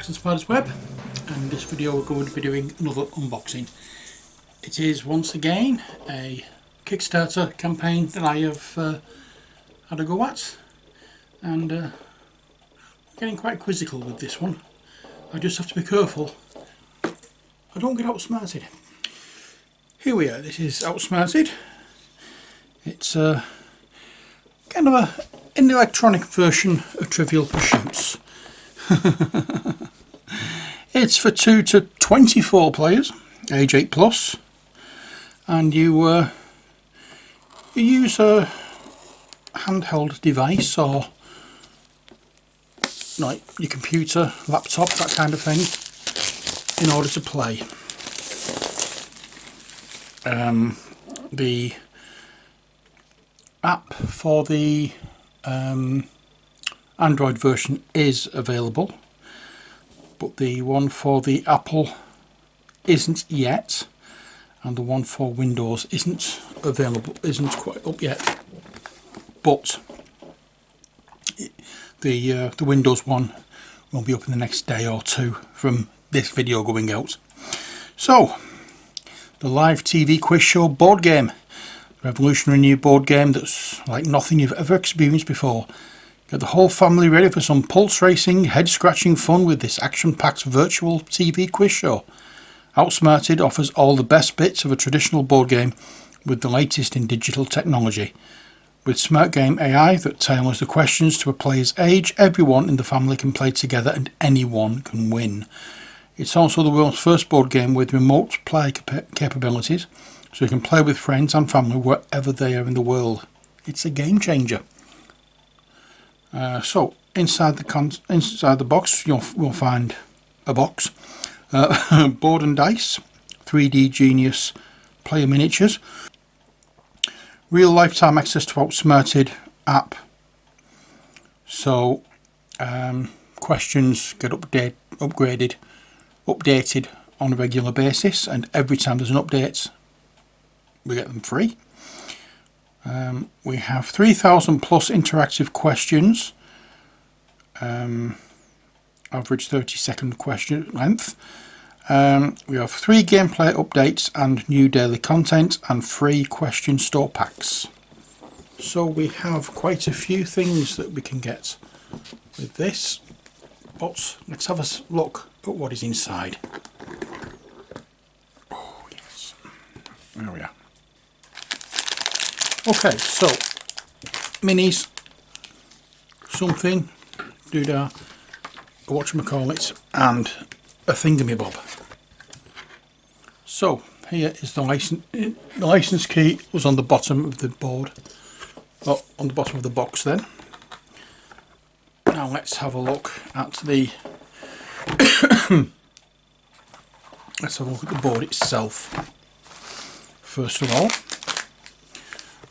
back to the Spider's Web, and in this video we're going to be doing another unboxing. It is once again a Kickstarter campaign that I have had a go at, and I'm getting quite quizzical with this one. I just have to be careful I don't get outsmarted. Here we are, this is Outsmarted. It's kind of an electronic version of Trivial Pursuits. It's for 2 to 24 players, age 8 plus, and you use a handheld device or like your computer, laptop, that kind of thing, in order to play. The app for the Android version is available, but the one for the Apple isn't yet, and the one for Windows isn't available, isn't quite up yet. But the Windows one will be up in the next day or two from this video going out. So, the live TV quiz show board game. Revolutionary new board game that's like nothing you've ever experienced before. Get the whole family ready for some pulse racing, head scratching fun with this action-packed virtual TV quiz show. Outsmarted offers all the best bits of a traditional board game with the latest in digital technology. With smart game AI that tailors the questions to a player's age, everyone in the family can play together and anyone can win. It's also the world's first board game with remote play capabilities, so you can play with friends and family wherever they are in the world. It's a game changer. So inside the box you'll find a box, board and dice, 3D Genius player miniatures, real lifetime access to Outsmarted app, so questions get updated on a regular basis, and every time there's an update we get them free. We have 3,000 plus interactive questions, average 30-second question length. We have 3 gameplay updates and new daily content and free question store packs. So we have quite a few things that we can get with this, but let's have a look at what is inside. Oh yes, there we are. Okay, so minis, something, doodah, whatchamacallit, and a thingamabob. So here is the license key was on the bottom of the board, or on the bottom of the box then. Now let's have a look at the let's have a look at the board itself first of all.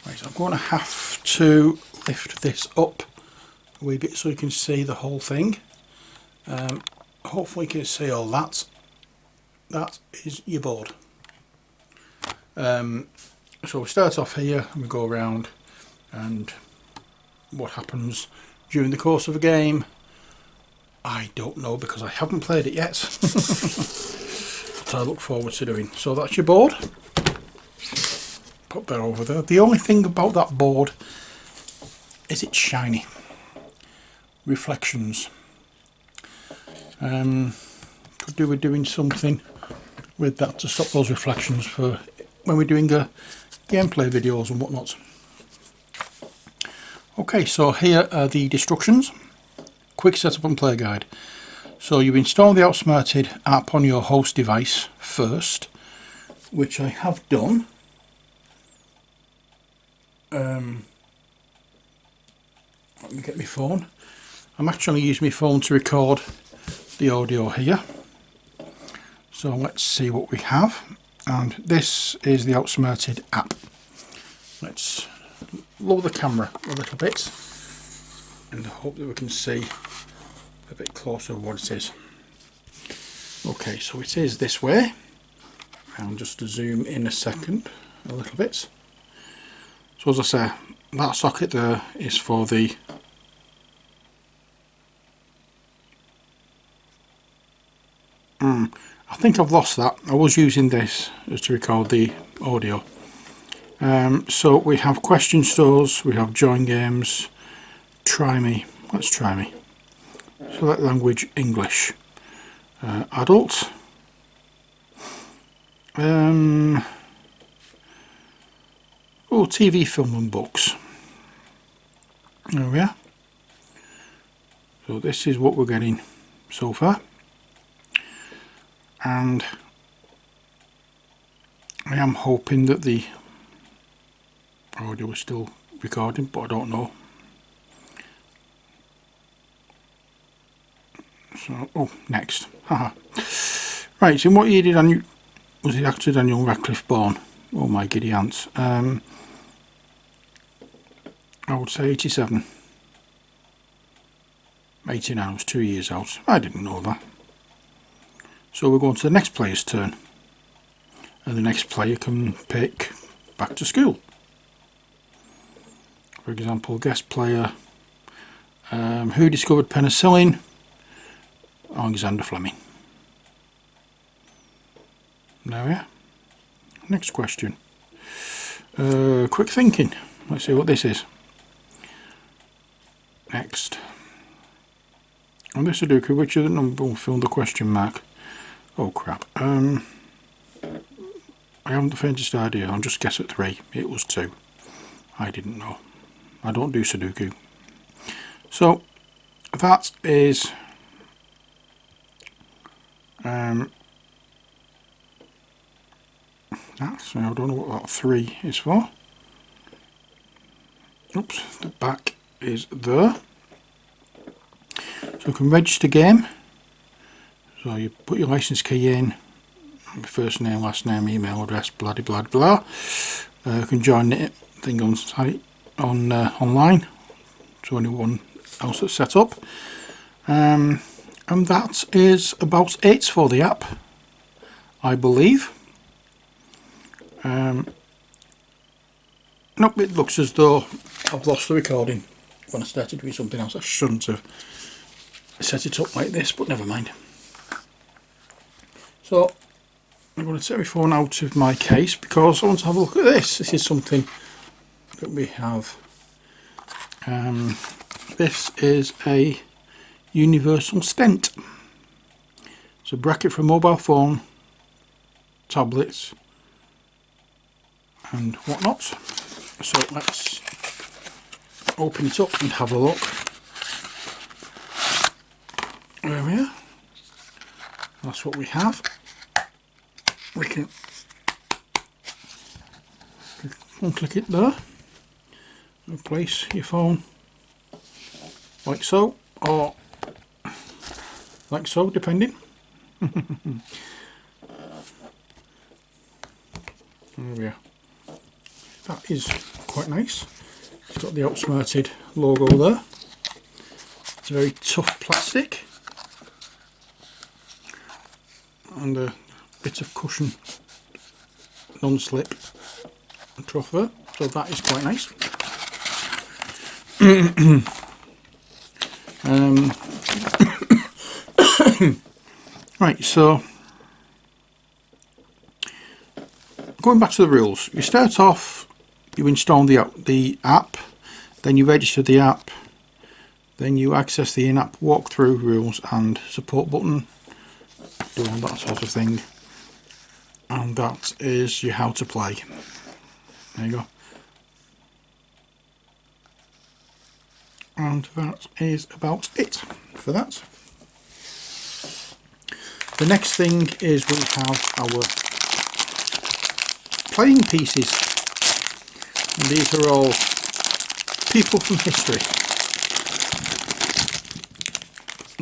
Right, so I'm going to have to lift this up a wee bit so you can see the whole thing. Hopefully you can see all that. That is your board. So we start off here and we go around, and what happens during the course of a game, I don't know because I haven't played it yet. But I look forward to doing. So that's your board. Put that over there. The only thing about that board is it's shiny. Reflections. Could do with doing something with that to stop those reflections for when we're doing gameplay videos and whatnot. Okay, so here are the instructions. Quick setup and play guide. So you install the Outsmarted app on your host device first, which I have done. Let me get my phone. I'm actually using my phone to record the audio here. So let's see what we have. And this is the Outsmarted app. Let's lower the camera a little bit in the hope that we can see a bit closer what it is. Okay, so it is this way. And just to zoom in a second a little bit. So as I say, that socket there is for the I think I've lost that. I was using this as to record the audio. So we have question stores, we have join games, try me, let's try me. Select language, English. Adult. Oh, TV, film and books. There we are. So this is what we're getting so far. And I am hoping that the audio is still recording, but I don't know. So, oh, next. Haha. Right, so what year was the actor Daniel Radcliffe born? Oh my giddy ants. I would say 87. 89, I was 2 years out. I didn't know that. So we're going to the next player's turn. And the next player can pick back to school. For example, guest player. Who discovered penicillin? Alexander Fleming. There we are. Next question. Quick thinking. Let's see what this is. Next. On this Sudoku, which of the number will fill the question mark? Oh crap. I haven't the faintest idea. I'll just guess at 3. It was 2. I didn't know. I don't do Sudoku. So that is that's, I don't know what that 3 is for. Oops, the back is there. So you can register game. So you put your license key in, first name, last name, email address, blah blah blah. You can join the thing on site online to anyone else that's set up. And that is about it for the app, I believe. Nope, it looks as though I've lost the recording when I started doing something else. I shouldn't have set it up like this, but never mind. So I'm going to take my phone out of my case because I want to have a look at this. This is something that we have. This is a universal stent. It's a bracket for mobile phone, tablets and whatnot. So let's open it up and have a look. There we are. That's what we have. We can unclick it there and place your phone like so, or like so, depending. There we are. That is quite nice. It's got the Outsmarted logo there. It's very tough plastic and a bit of cushion, non-slip trough there, so that is quite nice. Right, so going back to the rules, you start off, you install the app, then you register the app, then you access the in-app walkthrough, rules and support button, do all that sort of thing, and that is your how to play. There you go. And that is about it for that. The next thing is we have our playing pieces, and these are all people from history.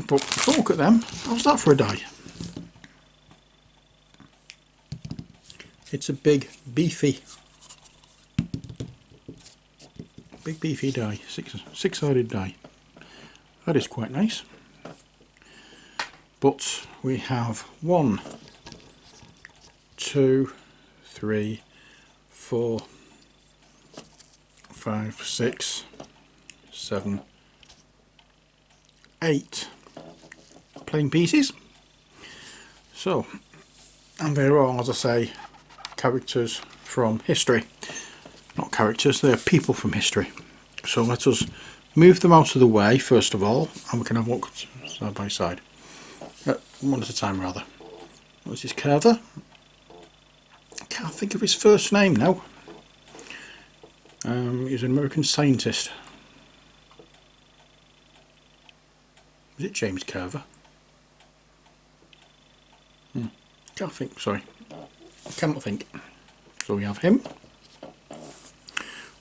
But before we look at them, how's that for a die? It's a big beefy die, six-sided die. That is quite nice. But we have 1, 2, 3, 4, 5, 6, 7, 8 playing pieces. So And they're all, as I say, characters from history. Not characters, they're people from history. So let us move them out of the way first of all, and we can have a look side by side. One at a time rather. What's his Carver? I can't think of his first name now. He's an American scientist. Was it James Carver? Can't think, sorry. I cannot think. So we have him.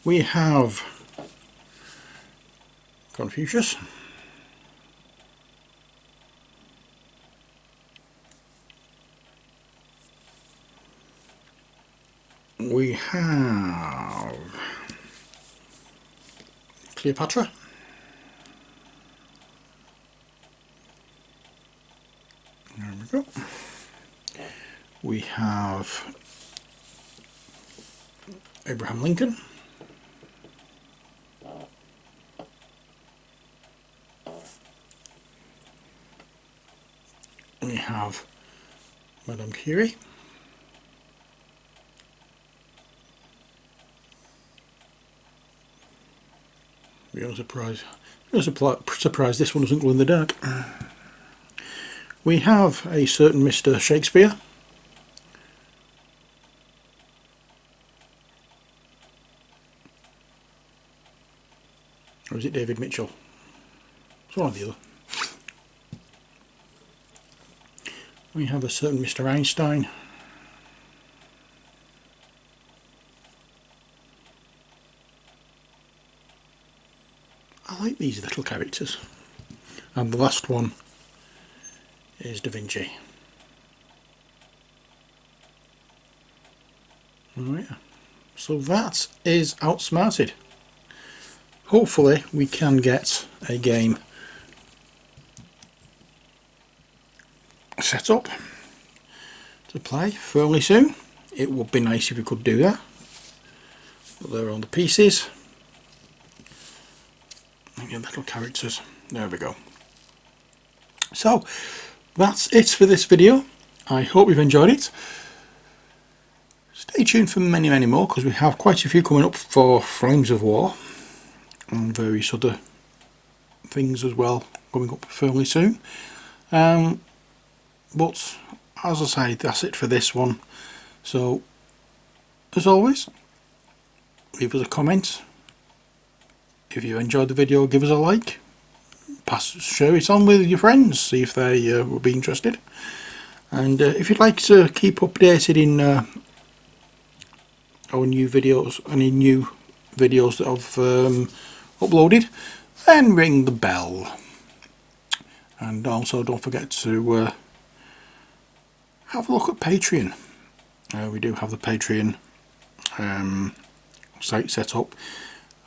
We have Confucius. We have Cleopatra. There we go. We have Abraham Lincoln. We have Madame Curie. Real surprise. Real surprise this one doesn't glow in the dark. We have a certain Mr. Shakespeare. Or is it David Mitchell? It's one or the other. We have a certain Mr. Einstein. I like these little characters. And the last one is Da Vinci. Oh yeah. So that is Outsmarted. Hopefully we can get a game set up to play fairly soon. It would be nice if we could do that. But there are all the pieces. And your little characters. There we go. So that's it for this video. I hope you've enjoyed it. Stay tuned for many more, because we have quite a few coming up for Flames of War and various other things as well coming up fairly soon. But as I say, that's it for this one. So as always, leave us a comment. If you enjoyed the video, give us a like. Share it on with your friends, see if they will be interested. And if you'd like to keep updated in our new videos, any new videos that I've uploaded, then ring the bell. And also don't forget to have a look at Patreon. We do have the Patreon site set up.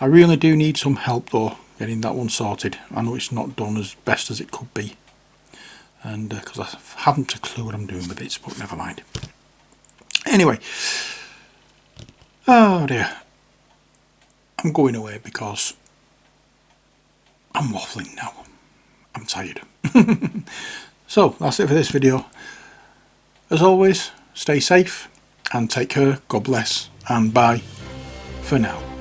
I really do need some help though getting that one sorted. I know it's not done as best as it could be, and because I haven't a clue what I'm doing with it, but never mind. Anyway, oh dear, I'm going away because I'm waffling now. I'm tired. So that's it for this video. As always, stay safe and take care. God bless, and bye for now.